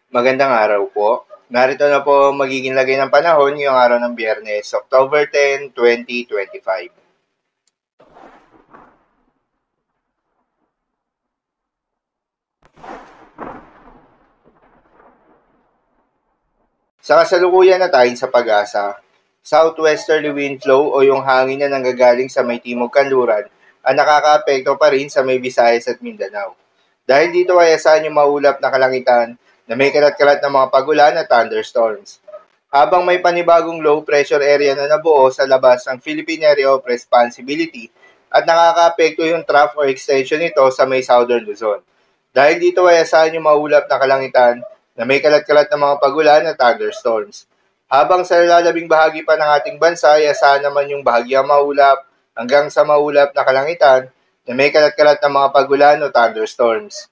Magandang araw po. Narito na po ang magiging lagay ng panahon ngayong araw ng Biyernes, October 10, 2025. Sa kasalukuyan na tayo sa pag-asa, southwesterly wind flow o yung hangin na nanggagaling sa may timog kanluran ang nakakaapekto pa rin sa may Visayas at Mindanao. Dahil dito ay asahan yung maulap na kalangitan na may kalat-kalat na mga pagulan at thunderstorms. Habang may panibagong low pressure area na nabuo sa labas ng Philippine Area of Responsibility at nakakaapekto yung trough or extension nito sa may southern Luzon. Dahil dito ay asahan yung maulap na kalangitan na may kalat-kalat na mga pagulan at thunderstorms. Habang sa lalabing bahagi pa ng ating bansa ay asahan naman yung bahagyang maulap hanggang sa maulap na kalangitan na may kalat-kalat na mga pagulan o thunderstorms.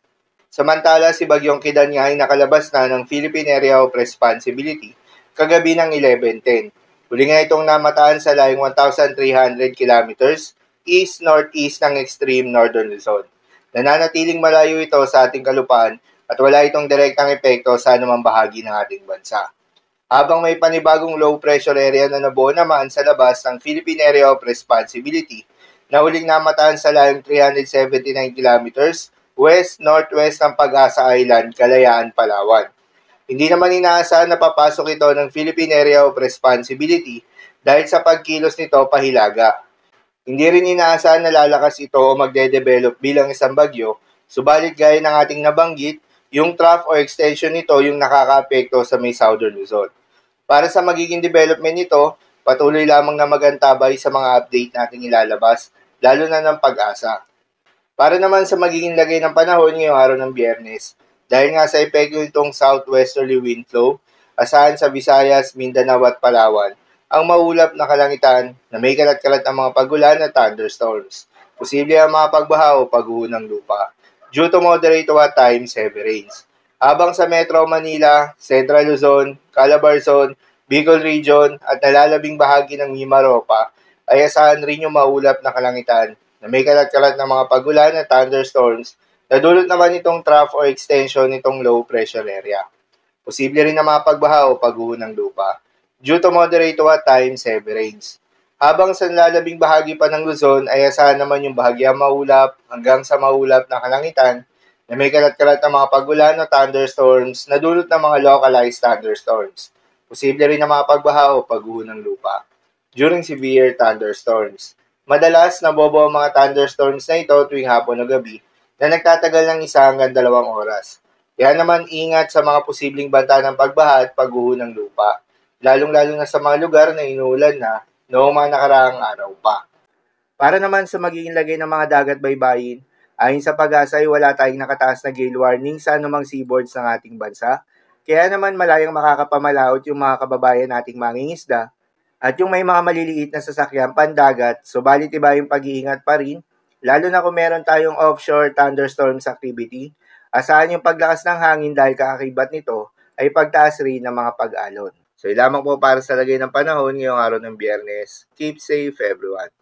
Samantala, si Bagyong Kidan nga ay nakalabas na ng Philippine Area of Responsibility kagabi ng 11:10. Huli nga itong namataan sa layong 1,300 kilometers east-northeast ng extreme northern Luzon. Nananatiling malayo ito sa ating kalupaan at wala itong direktang epekto sa anumang bahagi ng ating bansa. Habang may panibagong low pressure area na nabuo naman sa labas ng Philippine Area of Responsibility na huling namataan sa layong 379 kilometers west-northwest ng Pag-asa Island, Kalayaan, Palawan. Hindi naman inaasahan na papasok ito ng Philippine Area of Responsibility dahil sa pagkilos nito pahilaga. Hindi rin inaasahan na lalakas ito o magde-develop bilang isang bagyo, subalit gaya ng ating nabanggit, yung trough o extension nito yung nakakaapekto sa may southern Luzon. Para sa magiging development nito, patuloy lamang na magantabay sa mga update nating ilalabas, lalo na ng Pag-asa. Para naman sa magiging lagay ng panahon ngayong araw ng Biyernes, dahil nga sa epekto itong southwesterly wind flow, asahan sa Visayas, Mindanao at Palawan, ang maulap na kalangitan na may kalat-kalat ng mga pagulan at thunderstorms. Posible ang mga pagbaha o pagguho ng lupa due to moderate to at times heavy rains. Habang sa Metro Manila, Central Luzon, Calabarzon, Bicol Region at nalalabing bahagi ng Mimaropa ay asahan rin yung maulap na kalangitan na may kalat-kalat na mga pagulan at thunderstorms na dulot naman itong trough or extension nitong low pressure area. Posible rin na mga pagbaha o pagguho ng lupa due to moderate to at times heavy rains. Habang sa lalabing bahagi pa ng Luzon ay asahan naman yung bahagyang maulap hanggang sa maulap na kalangitan na may kalat-kalat na mga pagulan o thunderstorms na dulot ng mga localized thunderstorms. Posible rin na mga pagbaha o pagguho ng lupa during severe thunderstorms. Madalas nabobo ang mga thunderstorms na ito tuwing hapon o gabi na nagtatagal ng 1 hanggang 2 oras. Kaya naman ingat sa mga posibleng banta ng pagbaha at pagguho ng lupa, lalong-lalo na sa mga lugar na inuulan na noong mga nakaraang araw pa. Para naman sa magiging lagay ng mga dagat baybayin, ayon sa Pag-asa ay wala tayong nakataas na gale warning sa anumang seaboards ng ating bansa, kaya naman malayang makakapamalaot yung mga kababayan nating mangingisda at yung may mga maliliit na sasakyan pandagat, subalit iba yung pag-iingat pa rin, lalo na kung meron tayong offshore thunderstorms activity, asahan yung paglakas ng hangin dahil kaakibat nito ay pagtaas rin ng mga pag-alon. So, lamang po para sa lagay ng panahon ngayong araw ng Biyernes. Keep safe everyone.